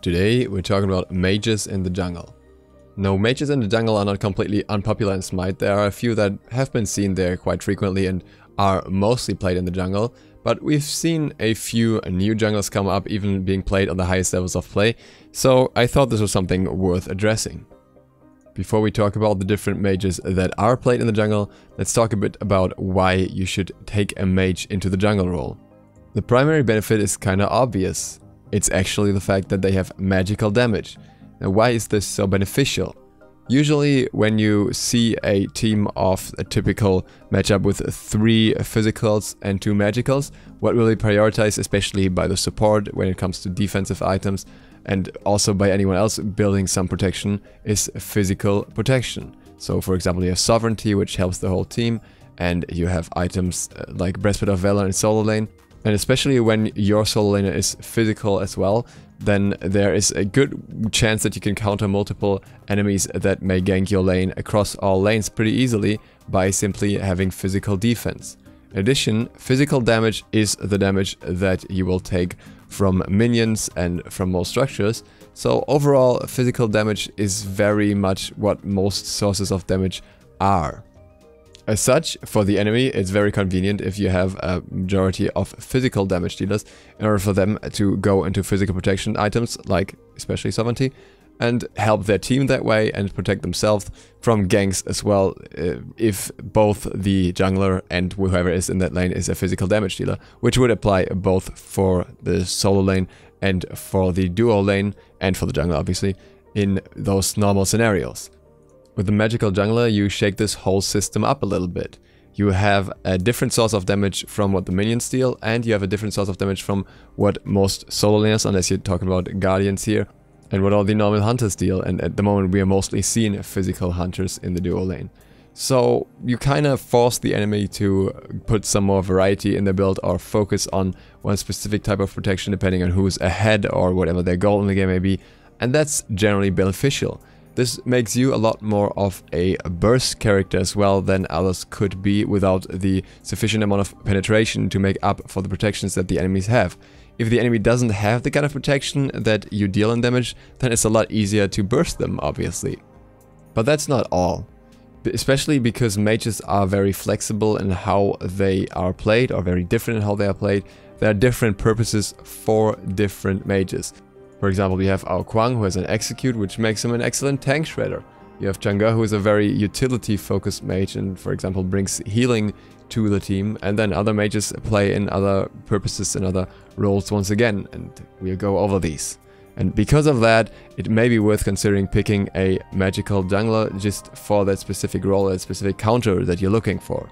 Today we're talking about mages in the jungle. No, mages in the jungle are not completely unpopular in Smite. There are a few that have been seen there quite frequently and are mostly played in the jungle, but we've seen a few new jungles come up, even being played on the highest levels of play, so I thought this was something worth addressing. Before we talk about the different mages that are played in the jungle, let's talk a bit about why you should take a mage into the jungle role. The primary benefit is kinda obvious. It's actually the fact that they have magical damage. Now, why is this so beneficial? Usually when you see a team of a typical matchup with 3 physicals and 2 magicals, what will be prioritized, especially by the support when it comes to defensive items and also by anyone else building some protection, is physical protection. So for example, you have Sovereignty, which helps the whole team, and you have items like Breastplate of Valor in solo lane. And especially when your solo laner is physical as well, then there is a good chance that you can counter multiple enemies that may gank your lane across all lanes pretty easily by simply having physical defense. In addition, physical damage is the damage that you will take from minions and from most structures, so overall physical damage is very much what most sources of damage are. As such, for the enemy, it's very convenient if you have a majority of physical damage dealers in order for them to go into physical protection items, like especially Sovereignty, and help their team that way and protect themselves from ganks as well, if both the jungler and whoever is in that lane is a physical damage dealer, which would apply both for the solo lane and for the duo lane, and for the jungler obviously, in those normal scenarios. With the magical jungler, you shake this whole system up a little bit. You have a different source of damage from what the minions deal, and you have a different source of damage from what most solo laners, unless you're talking about guardians here, and what all the normal hunters deal, and at the moment we are mostly seeing physical hunters in the duo lane. So you kind of force the enemy to put some more variety in their build or focus on one specific type of protection depending on who's ahead or whatever their goal in the game may be, and that's generally beneficial. This makes you a lot more of a burst character as well than others could be without the sufficient amount of penetration to make up for the protections that the enemies have. If the enemy doesn't have the kind of protection that you deal in damage, then it's a lot easier to burst them, obviously. But that's not all. Especially because mages are very flexible in how they are played, or very different in how they are played. There are different purposes for different mages. For example, we have Ao Kuang, who has an Execute, which makes him an excellent tank shredder. You have Chang'e, who is a very utility-focused mage and, for example, brings healing to the team. And then other mages play in other purposes and other roles once again, and we'll go over these. And because of that, it may be worth considering picking a magical jungler just for that specific role, that specific counter that you're looking for.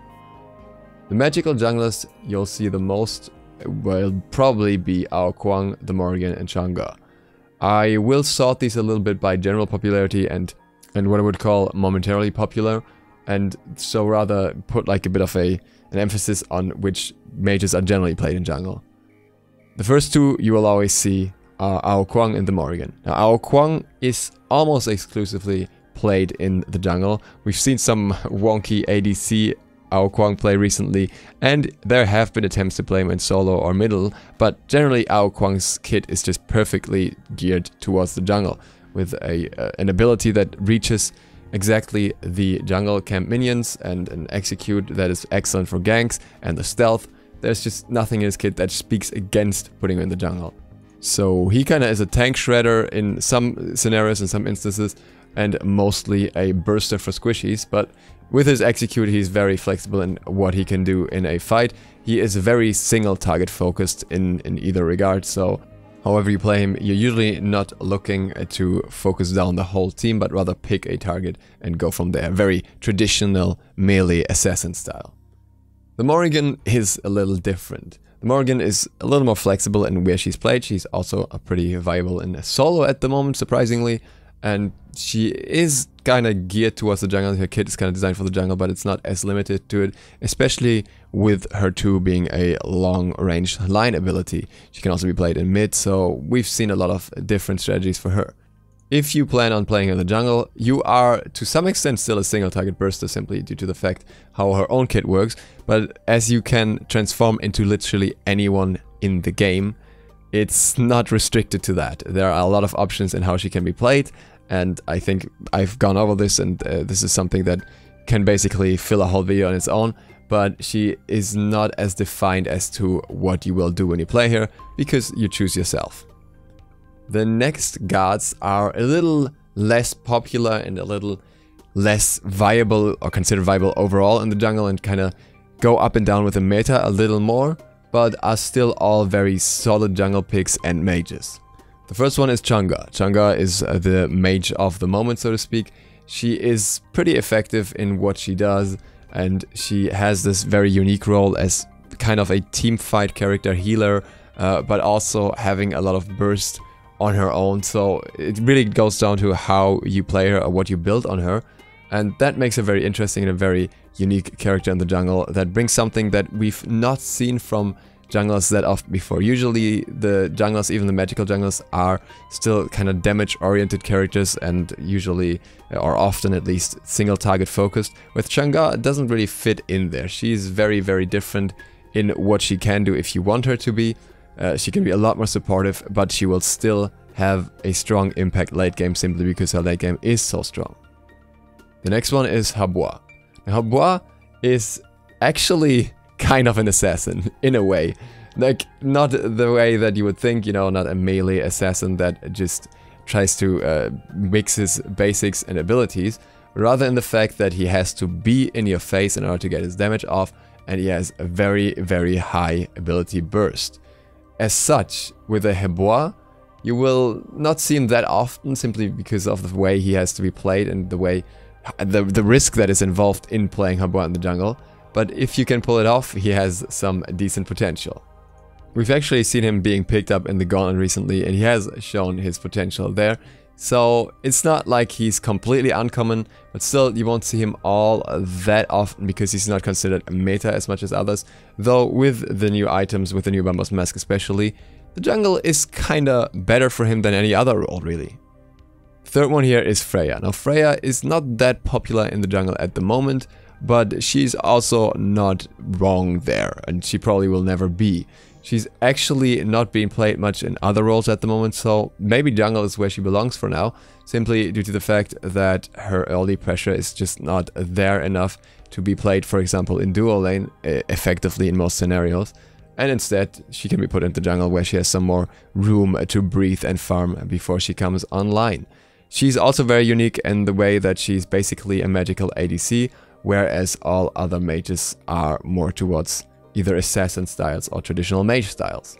The magical junglers you'll see the most will probably be Ao Kuang, the Morrigan, and Chang'e. I will sort these a little bit by general popularity and what I would call momentarily popular, and so rather put like a bit of an emphasis on which mages are generally played in jungle. The first two you will always see are Ao Kuang and the Morrigan. Now, Ao Kuang is almost exclusively played in the jungle. We've seen some wonky ADC Ao Kuang play recently, and there have been attempts to play him in solo or middle, but generally Ao Kuang's kit is just perfectly geared towards the jungle, with an ability that reaches exactly the jungle camp minions, and an Execute that is excellent for ganks, and the stealth. There's just nothing in his kit that speaks against putting him in the jungle. So he kinda is a tank shredder in some scenarios, in some instances, and mostly a burster for squishies, but with his Execute he's very flexible in what he can do in a fight. He is very single target focused in either regard, so however you play him, you're usually not looking to focus down the whole team, but rather pick a target and go from there. Very traditional melee assassin style. The Morrigan is a little different. The Morrigan is a little more flexible in where she's played. She's also pretty viable in a solo at the moment, surprisingly. And she is kind of geared towards the jungle. Her kit is kind of designed for the jungle, but it's not as limited to it, especially with her 2 being a long-range line ability. She can also be played in mid, so we've seen a lot of different strategies for her. If you plan on playing in the jungle, you are to some extent still a single target burster, simply due to the fact how her own kit works, but as you can transform into literally anyone in the game, it's not restricted to that. There are a lot of options in how she can be played, and I think I've gone over this, and this is something that can basically fill a whole video on its own, but she is not as defined as to what you will do when you play her, because you choose yourself. The next gods are a little less popular and a little less viable, or considered viable overall in the jungle, and kind of go up and down with the meta a little more, but are still all very solid jungle picks and mages. The first one is Chang'e. Chang'e is the mage of the moment, so to speak. She is pretty effective in what she does, and she has this very unique role as kind of a team fight character, healer, but also having a lot of burst on her own. So it really goes down to how you play her or what you build on her, and that makes her very interesting and a very unique character in the jungle that brings something that we've not seen from junglers that often before. Usually the junglers, even the magical junglers, are still kind of damage oriented characters, and usually, or often at least, single target focused. With Chang'e, it doesn't really fit in there. She's very, very different in what she can do if you want her to be. She can be a lot more supportive, but she will still have a strong impact late game simply because her late game is so strong. The next one is Habois. Now, Habois is actually kind of an assassin, in a way. Like, not the way that you would think, you know, not a melee assassin that just tries to mix his basics and abilities, rather in the fact that he has to be in your face in order to get his damage off, and he has a very, very high ability burst. As such, with a Habois, you will not see him that often simply because of the way he has to be played and the way the risk that is involved in playing Habois in the jungle. But if you can pull it off, he has some decent potential. We've actually seen him being picked up in the Gauntlet recently, and he has shown his potential there. So it's not like he's completely uncommon, but still you won't see him all that often because he's not considered a meta as much as others. Though with the new items, with the new Bambas Mask especially, the jungle is kinda better for him than any other role really. Third one here is Freya. Now Freya is not that popular in the jungle at the moment, but she's also not wrong there, and she probably will never be. She's actually not being played much in other roles at the moment, so maybe jungle is where she belongs for now, simply due to the fact that her early pressure is just not there enough to be played, for example, in duo lane effectively in most scenarios. And instead, she can be put into jungle where she has some more room to breathe and farm before she comes online. She's also very unique in the way that she's basically a magical ADC, whereas all other mages are more towards either assassin styles or traditional mage styles.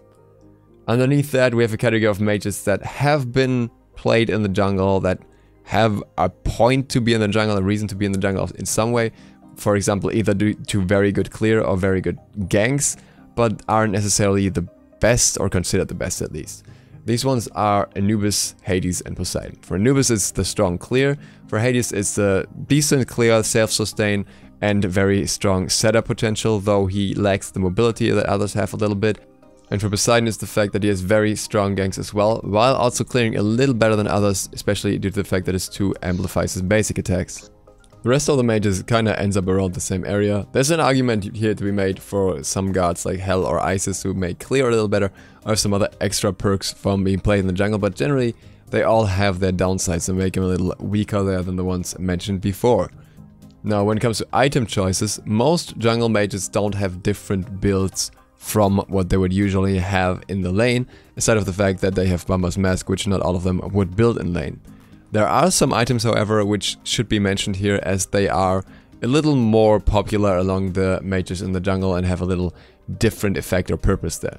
Underneath that, we have a category of mages that have been played in the jungle, that have a point to be in the jungle, a reason to be in the jungle in some way. For example, either due to very good clear or very good ganks, but aren't necessarily the best, or considered the best at least. These ones are Anubis, Hades, and Poseidon. For Anubis, it's the strong clear. For Hades, it's the decent clear, self-sustain, and very strong setup potential, though he lacks the mobility that others have a little bit. And for Poseidon, it's the fact that he has very strong ganks as well, while also clearing a little better than others, especially due to the fact that his 2 amplifies his basic attacks. The rest of the mages kinda ends up around the same area. There's an argument here to be made for some gods like Hel or Isis who make clear a little better, or some other extra perks from being played in the jungle, but generally they all have their downsides and make them a little weaker there than the ones mentioned before. Now, when it comes to item choices, most jungle mages don't have different builds from what they would usually have in the lane, aside of the fact that they have Bambas Mask, which not all of them would build in lane. There are some items, however, which should be mentioned here, as they are a little more popular along the mages in the jungle and have a little different effect or purpose there.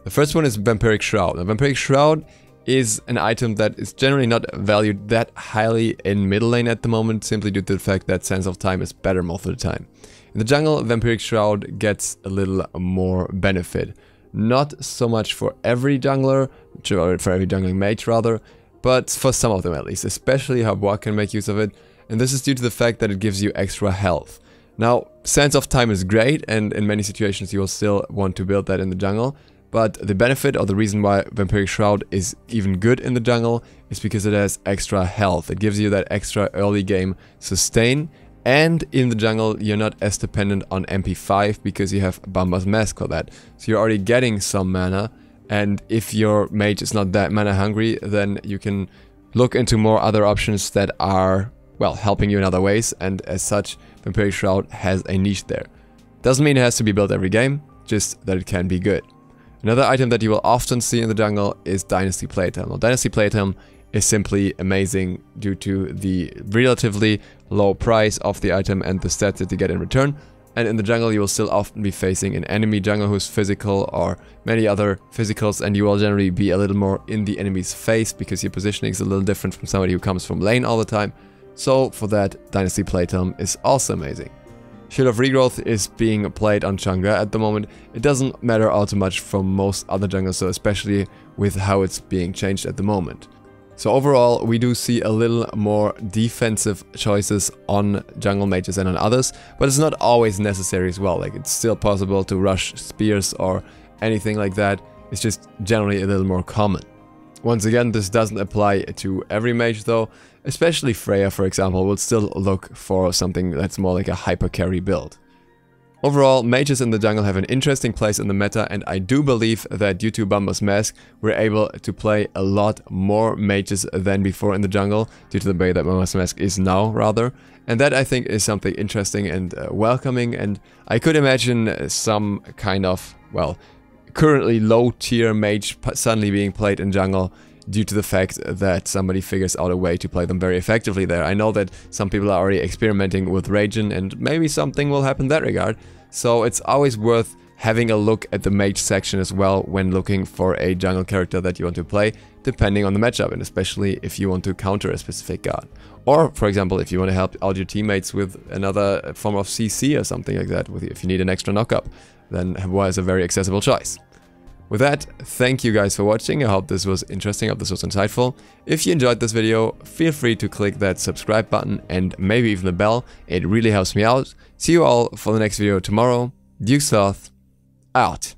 The first one is Vampiric Shroud. Now, Vampiric Shroud is an item that is generally not valued that highly in middle lane at the moment, simply due to the fact that Sense of Time is better most of the time. In the jungle, Vampiric Shroud gets a little more benefit. Not so much for every jungler, or for every jungling mage rather, but for some of them at least, especially Habois can make use of it, and this is due to the fact that it gives you extra health. Now, Sense of Time is great, and in many situations you will still want to build that in the jungle, but the benefit, or the reason why Vampiric Shroud is even good in the jungle, is because it has extra health. It gives you that extra early game sustain, and in the jungle you're not as dependent on MP5 because you have Bambas Mask for that. So you're already getting some mana, And if your mage is not that mana hungry, then you can look into more other options that are, well, helping you in other ways, and as such, Vampiric Shroud has a niche there. Doesn't mean it has to be built every game, just that it can be good. Another item that you will often see in the jungle is Dynasty Plate Helm. Now, Dynasty Plate Helm is simply amazing due to the relatively low price of the item and the stats that you get in return. And in the jungle you will still often be facing an enemy jungle who's physical or many other physicals, and you will generally be a little more in the enemy's face because your positioning is a little different from somebody who comes from lane all the time. So for that, Dynasty Plate Helm is also amazing. Shield of Regrowth is being played on Chang'e at the moment. It doesn't matter all too much for most other jungles, so especially with how it's being changed at the moment. So overall, we do see a little more defensive choices on jungle mages than on others, but it's not always necessary as well. Like, it's still possible to rush spears or anything like that. It's just generally a little more common. Once again, this doesn't apply to every mage though. Especially Freya, for example, will still look for something that's more like a hyper carry build. Overall, mages in the jungle have an interesting place in the meta, and I do believe that due to Bumba's Mask, we're able to play a lot more mages than before in the jungle, due to the way that Bumba's Mask is now, rather. And that, I think, is something interesting and welcoming, and I could imagine some kind of, well, currently low tier mage suddenly being played in jungle due to the fact that somebody figures out a way to play them very effectively there. I know that some people are already experimenting with Regen, and maybe something will happen in that regard. So it's always worth having a look at the mage section as well when looking for a jungle character that you want to play, depending on the matchup, and especially if you want to counter a specific god. Or, for example, if you want to help out your teammates with another form of CC or something like that, if you need an extra knockup, then Hebois is a very accessible choice. With that, thank you guys for watching. I hope this was interesting, I hope this was insightful. If you enjoyed this video, feel free to click that subscribe button and maybe even the bell. It really helps me out. See you all for the next video tomorrow. Duke Sloth, out.